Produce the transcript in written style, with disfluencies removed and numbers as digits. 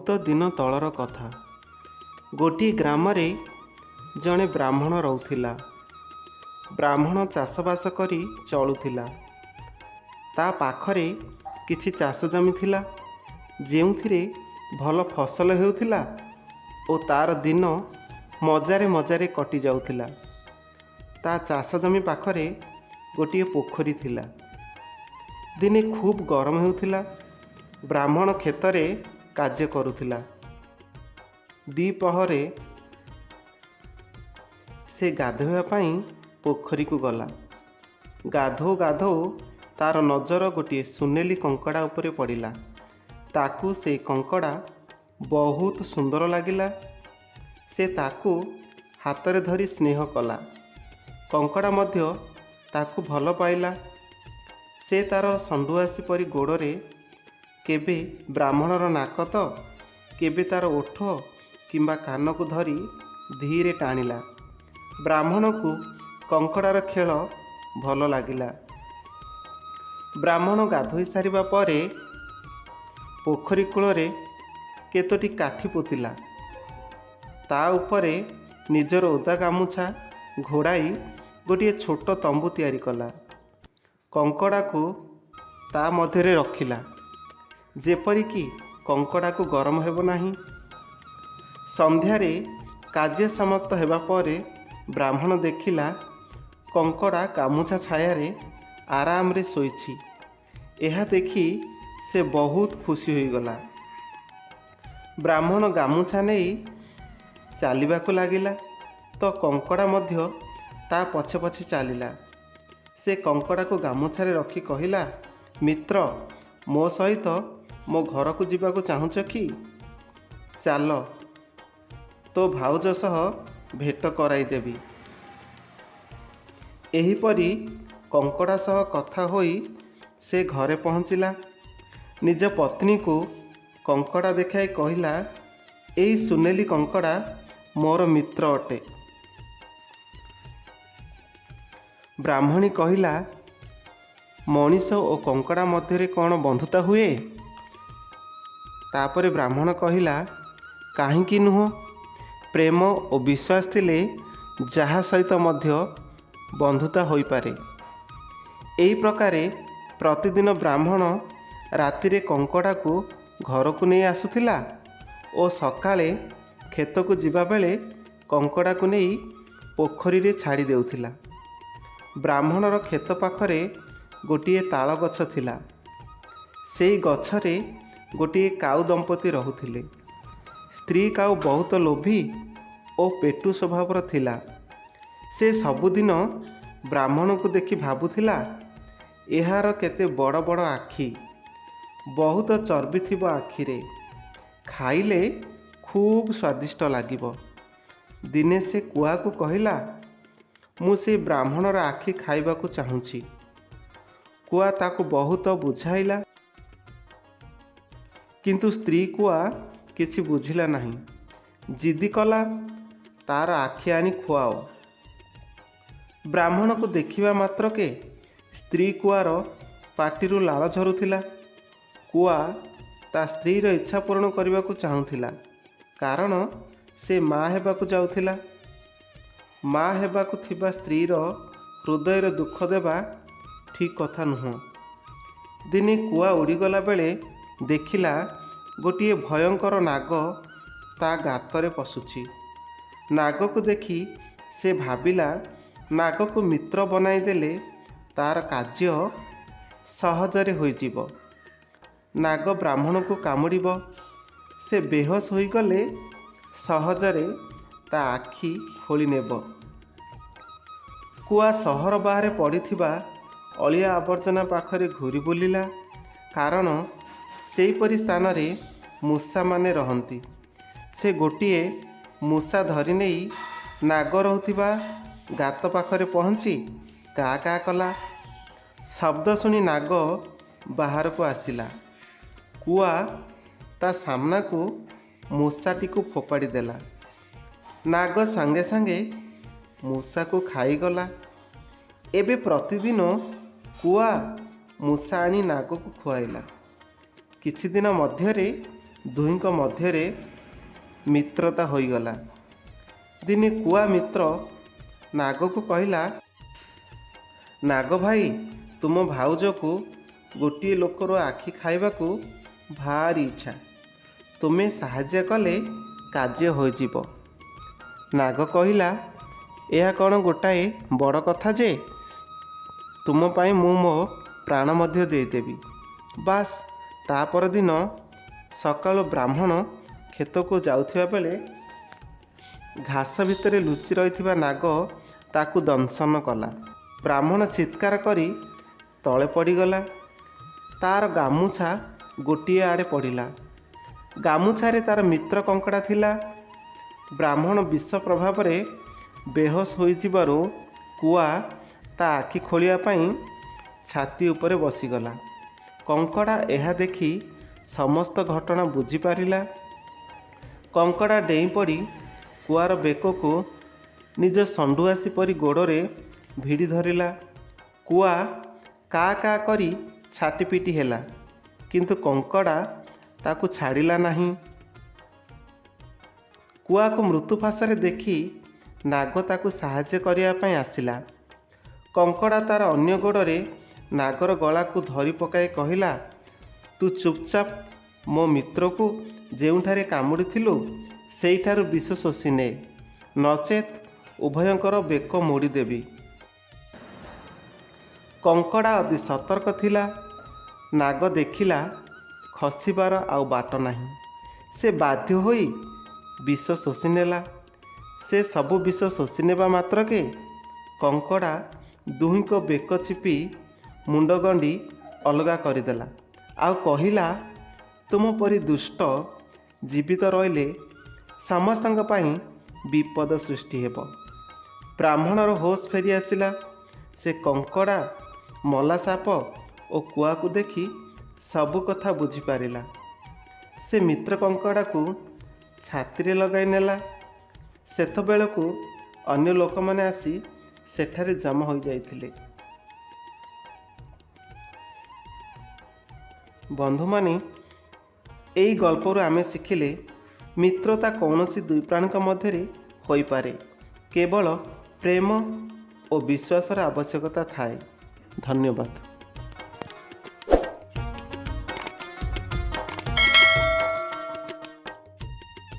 ବହୁତ ଦିନ ତଳର କଥା। ଗୋଟିଏ ଗ୍ରାମରେ ଜଣେ ବ୍ରାହ୍ମଣ ରହୁଥିଲା। ବ୍ରାହ୍ମଣ ଚାଷବାସ କରି ଚଳୁଥିଲା। ତା ପାଖରେ କିଛି ଚାଷ ଜମି ଥିଲା, ଯେଉଁଥିରେ ଭଲ ଫସଲ ହେଉଥିଲା ଓ ତାର ଦିନ ମଜାରେ ମଜାରେ କଟି ଯାଉଥିଲା। ତା ଚାଷ ଜମି ପାଖରେ ଗୋଟିଏ ପୋଖରୀ ଥିଲା। ଦିନେ ଖୁବ୍ ଗରମ ହେଉଥିଲା। ବ୍ରାହ୍ମଣ କ୍ଷେତରେ କାର୍ଯ୍ୟ କରୁଥିଲା। ଦ୍ୱିପ୍ରହରେ ସେ ଗାଧୋଇବା ପାଇଁ ପୋଖରୀକୁ ଗଲା। ଗାଧୋଉ ଗାଧୋଉ ତାର ନଜର ଗୋଟିଏ ସୁନେଲି କଙ୍କଡ଼ା ଉପରେ ପଡ଼ିଲା। ତାକୁ ସେ କଙ୍କଡ଼ା ବହୁତ ସୁନ୍ଦର ଲାଗିଲା। ସେ ତାକୁ ହାତରେ ଧରି ସ୍ନେହ କଲା। କଙ୍କଡ଼ା ମଧ୍ୟ ତାକୁ ଭଲ ପାଇଲା। ସେ ତାର ଷଣ୍ଢୁଆସି ପରି ଗୋଡ଼ରେ କେବେ ବ୍ରାହ୍ମଣର ନାକ ତ କେବେ ତାର ଓଠ କିମ୍ବା କାନକୁ ଧରି ଧୀରେ ଟାଣିଲା। ବ୍ରାହ୍ମଣକୁ କଙ୍କଡ଼ାର ଖେଳ ଭଲ ଲାଗିଲା। ବ୍ରାହ୍ମଣ ଗାଧୋଇ ସାରିବା ପରେ ପୋଖରୀ କୂଳରେ କେତୋଟି କାଠି ପୋତିଲା। ତା ଉପରେ ନିଜର ଓଦା ଗାମୁଛା ଘୋଡ଼ାଇ ଗୋଟିଏ ଛୋଟ ତମ୍ବୁ ତିଆରି କଲା। କଙ୍କଡ଼ାକୁ ତା ମଧ୍ୟରେ ରଖିଲା, ଯେପରିକି କଙ୍କଡ଼ାକୁ ଗରମ ହେବ ନାହିଁ। ସନ୍ଧ୍ୟାରେ କାର୍ଯ୍ୟ ସମାପ୍ତ ହେବା ପରେ ବ୍ରାହ୍ମଣ ଦେଖିଲା କଙ୍କଡ଼ା ଗାମୁଛା ଛାୟାରେ ଆରାମରେ ଶୋଇଛି। ଏହା ଦେଖି ସେ ବହୁତ ଖୁସି ହୋଇଗଲା। ବ୍ରାହ୍ମଣ ଗାମୁଛା ନେଇ ଚାଲିବାକୁ ଲାଗିଲା, ତ କଙ୍କଡ଼ା ମଧ୍ୟ ତା ପଛେ ପଛେ ଚାଲିଲା। ସେ କଙ୍କଡ଼ାକୁ ଗାମୁଛାରେ ରଖି କହିଲା, ମିତ୍ର, ମୋ ସହିତ ମୋ ଘରକୁ ଯିବାକୁ ଚାହୁଁଛ କି? ଚାଲ, ତୋ ଭାଉଜ ସହ ଭେଟ କରାଇଦେବି। ଏହିପରି କଙ୍କଡ଼ା ସହ କଥା ହୋଇ ସେ ଘରେ ପହଞ୍ଚିଲା। ନିଜ ପତ୍ନୀକୁ କଙ୍କଡ଼ା ଦେଖାଇ କହିଲା, ଏଇ ସୁନେଲି କଙ୍କଡ଼ା ମୋର ମିତ୍ର ଅଟେ। ବ୍ରାହ୍ମଣୀ କହିଲା, ମଣିଷ ଓ କଙ୍କଡ଼ା ମଧ୍ୟରେ କ'ଣ ବନ୍ଧୁତା ହୁଏ? ତାପରେ ବ୍ରାହ୍ମଣ କହିଲା, କାହିଁକି ନୁହଁ? ପ୍ରେମ ଓ ବିଶ୍ୱାସ ଥିଲେ ଯାହା ସହିତ ମଧ୍ୟ ବନ୍ଧୁତା ହୋଇପାରେ। ଏହି ପ୍ରକାରେ ପ୍ରତିଦିନ ବ୍ରାହ୍ମଣ ରାତିରେ କଙ୍କଡ଼ାକୁ ଘରକୁ ନେଇ ଆସୁଥିଲା ଓ ସକାଳେ କ୍ଷେତକୁ ଯିବାବେଳେ କଙ୍କଡ଼ାକୁ ନେଇ ପୋଖରୀରେ ଛାଡ଼ି ଦେଉଥିଲା। ବ୍ରାହ୍ମଣର କ୍ଷେତ ପାଖରେ ଗୋଟିଏ ତାଳ ଗଛ ଥିଲା। ସେଇ ଗଛରେ ଗୋଟିଏ କାଉ ଦମ୍ପତି ରହୁଥିଲେ। ସ୍ତ୍ରୀ କାଉ ବହୁତ ଲୋଭୀ ଓ ପେଟୁ ସ୍ୱଭାବର ଥିଲା। ସେ ସବୁଦିନ ବ୍ରାହ୍ମଣକୁ ଦେଖି ଭାବୁଥିଲା, ଏହାର କେତେ ବଡ଼ ବଡ଼ ଆଖି, ବହୁତ ଚର୍ବି ଥିବ ଆଖିରେ, ଖାଇଲେ ଖୁବ୍ ସ୍ୱାଦିଷ୍ଟ ଲାଗିବ। ଦିନେ ସେ କୁଆକୁ କହିଲା, ମୁଁ ସେ ବ୍ରାହ୍ମଣର ଆଖି ଖାଇବାକୁ ଚାହୁଁଛି। କୁଆ ତାକୁ ବହୁତ ବୁଝାଇଲା, କିନ୍ତୁ ସ୍ତ୍ରୀ କୁଆ କିଛି ବୁଝିଲା ନାହିଁ। ଜିଦି କଲା, ତାର ଆଖି ଆଣି ଖୁଆଅ। ବ୍ରାହ୍ମଣକୁ ଦେଖିବା ମାତ୍ରକେ ସ୍ତ୍ରୀ କୁଆର ପାଟିରୁ ଲାଳ ଝରୁଥିଲା। କୁଆ ତା ସ୍ତ୍ରୀର ଇଚ୍ଛା ପୂରଣ କରିବାକୁ ଚାହୁଁଥିଲା, କାରଣ ସେ ମା ହେବାକୁ ଯାଉଥିଲା। ମା ହେବାକୁ ଥିବା ସ୍ତ୍ରୀର ହୃଦୟରେ ଦୁଃଖ ଦେବା ଠିକ୍ କଥା ନୁହଁ। ଦିନେ କୁଆ ଉଡ଼ିଗଲା ବେଳେ ଦେଖିଲା ଗୋଟିଏ ଭୟଙ୍କର ନାଗ ତା ଗାତରେ ପଶୁଛି। ନାଗକୁ ଦେଖି ସେ ଭାବିଲା, ନାଗକୁ ମିତ୍ର ବନାଇ ଦେଲେ ତାର କାର୍ଯ୍ୟ ସହଜରେ ହୋଇଯିବ। ନାଗ ବ୍ରାହ୍ମଣକୁ କାମୁଡ଼ିବ, ସେ ବେହୋସ ହୋଇଗଲେ ସହଜରେ ତା ଆଖି ଖୋଳି ନେବ। କୁଆ ସହର ବାହାରେ ପଡ଼ିଥିବା ଅଳିଆ ଆବର୍ଜନା ପାଖରେ ଘୂରି ବୁଲିଲା, କାରଣ ସେହିପରି ସ୍ଥାନରେ ମୂଷାମାନେ ରହନ୍ତି। ସେ ଗୋଟିଏ ମୂଷା ଧରି ନେଇ ନାଗ ରହୁଥିବା ଗାତ ପାଖରେ ପହଞ୍ଚି କା କା କଲା। ଶବ୍ଦ ଶୁଣି ନାଗ ବାହାରକୁ ଆସିଲା। କୁଆ ତା ସାମ୍ନାକୁ ମୂଷାଟିକୁ ଫୋପାଡ଼ି ଦେଲା। ନାଗ ସାଙ୍ଗେ ସାଙ୍ଗେ ମୂଷାକୁ ଖାଇଗଲା। ଏବେ ପ୍ରତିଦିନ କୁଆ ମୂଷା ଆଣି ନାଗକୁ ଖୁଆଇଲା। କିଛି ଦିନ ମଧ୍ୟରେ ଦୁହିଁଙ୍କ ମଧ୍ୟରେ ମିତ୍ରତା ହୋଇଗଲା। ଦିନେ କୁଆ ମିତ୍ର ନାଗକୁ କହିଲା, ନାଗ ଭାଇ, ତୁମ ଭାଉଜକୁ ଗୋଟିଏ ଲୋକର ଆଖି ଖାଇବାକୁ ଭାରି ଇଚ୍ଛା। ତୁମେ ସାହାଯ୍ୟ କଲେ କାର୍ଯ୍ୟ ହୋଇଯିବ। ନାଗ କହିଲା, ଏହା କ'ଣ ଗୋଟାଏ ବଡ଼ କଥା ଯେ? ତୁମ ପାଇଁ ମୁଁ ମୋ ପ୍ରାଣ ମଧ୍ୟ ଦେଇଦେବି। ବାସ୍, ତା ପରଦିନ ସକାଳୁ ବ୍ରାହ୍ମଣ କ୍ଷେତକୁ ଯାଉଥିବା ବେଳେ ଘାସ ଭିତରେ ଲୁଚି ରହିଥିବା ନାଗ ତାକୁ ଦଂଶନ କଲା। ବ୍ରାହ୍ମଣ ଚିତ୍କାର କରି ତଳେ ପଡ଼ିଗଲା। ତାର ଗାମୁଛା ଗୋଟିଏ ଆଡ଼େ ପଡ଼ିଲା। ଗାମୁଛାରେ ତାର ମିତ୍ର କଙ୍କଡ଼ା ଥିଲା। ବ୍ରାହ୍ମଣ ବିଷ ପ୍ରଭାବରେ ବେହୋସ ହୋଇଯିବାରୁ କୁଆ ତା ଆଖି ଖୋଲିବା ପାଇଁ ଛାତି ଉପରେ ବସିଗଲା। କଙ୍କଡ଼ା ଏହା ଦେଖି ସମସ୍ତ ଘଟଣା ବୁଝିପାରିଲା। କଙ୍କଡ଼ା ଡେଇଁ ପଡ଼ି କୁଆର ବେକକୁ ନିଜ ଷଣ୍ଢୁଆସି ପରି ଗୋଡ଼ରେ ଭିଡ଼ି ଧରିଲା। କୁଆ କା କା କରି ଛାଟିପିଟି ହେଲା, କିନ୍ତୁ କଙ୍କଡ଼ା ତାକୁ ଛାଡ଼ିଲା ନାହିଁ। କୁଆକୁ ମୃତ୍ୟୁ ଫାଶରେ ଦେଖି ନାଗ ତାକୁ ସାହାଯ୍ୟ କରିବା ପାଇଁ ଆସିଲା। କଙ୍କଡ଼ା ତାର ଅନ୍ୟ ଗୋଡ଼ରେ ନାଗର ଗଳାକୁ ଧରି ପକାଇ କହିଲା, ତୁ ଚୁପଚାପ ମୋ ମିତ୍ରକୁ ଯେଉଁଠାରେ କାମୁଡ଼ିଥିଲୁ ସେଇଠାରୁ ବିଷ ଶୋଷି ନେ, ନଚେତ୍ ଉଭୟଙ୍କର ବେକ ମୋଡ଼ିଦେବି। କଙ୍କଡ଼ା ଅତି ସତର୍କ ଥିଲା। ନାଗ ଦେଖିଲା ଖସିବାର ଆଉ ବାଟ ନାହିଁ। ସେ ବାଧ୍ୟ ହୋଇ ବିଷ ଶୋଷି ନେଲା। ସେ ସବୁ ବିଷ ଶୋଷି ନେବା ମାତ୍ରକେ କଙ୍କଡ଼ା ଦୁହିଁଙ୍କ ବେକ ଚିପି ମୁଣ୍ଡ ଗଣ୍ଡି ଅଲଗା କରିଦେଲା। ଆଉ କହିଲା, ତୁମ ପରି ଦୁଷ୍ଟ ଜୀବିତ ରହିଲେ ସମସ୍ତଙ୍କ ପାଇଁ ବିପଦ ସୃଷ୍ଟି ହେବ। ବ୍ରାହ୍ମଣର ହୋସ୍ ଫେରି ଆସିଲା। ସେ କଙ୍କଡ଼ା, ମଲା ସାପ ଓ କୁଆକୁ ଦେଖି ସବୁ କଥା ବୁଝିପାରିଲା। ସେ ମିତ୍ର କଙ୍କଡ଼ାକୁ ଛାତିରେ ଲଗାଇ ନେଲା। ସେତେବେଳକୁ ଅନ୍ୟ ଲୋକମାନେ ଆସି ସେଠାରେ ଜମା ହୋଇଯାଇଥିଲେ। ବନ୍ଧୁମାନେ, ଏହି ଗଳ୍ପରୁ ଆମେ ଶିଖିଲେ ମିତ୍ରତା କୌଣସି ଦୁଇ ପ୍ରାଣୀଙ୍କ ମଧ୍ୟରେ ହୋଇପାରେ। କେବଳ ପ୍ରେମ ଓ ବିଶ୍ୱାସର ଆବଶ୍ୟକତା ଥାଏ। ଧନ୍ୟବାଦ।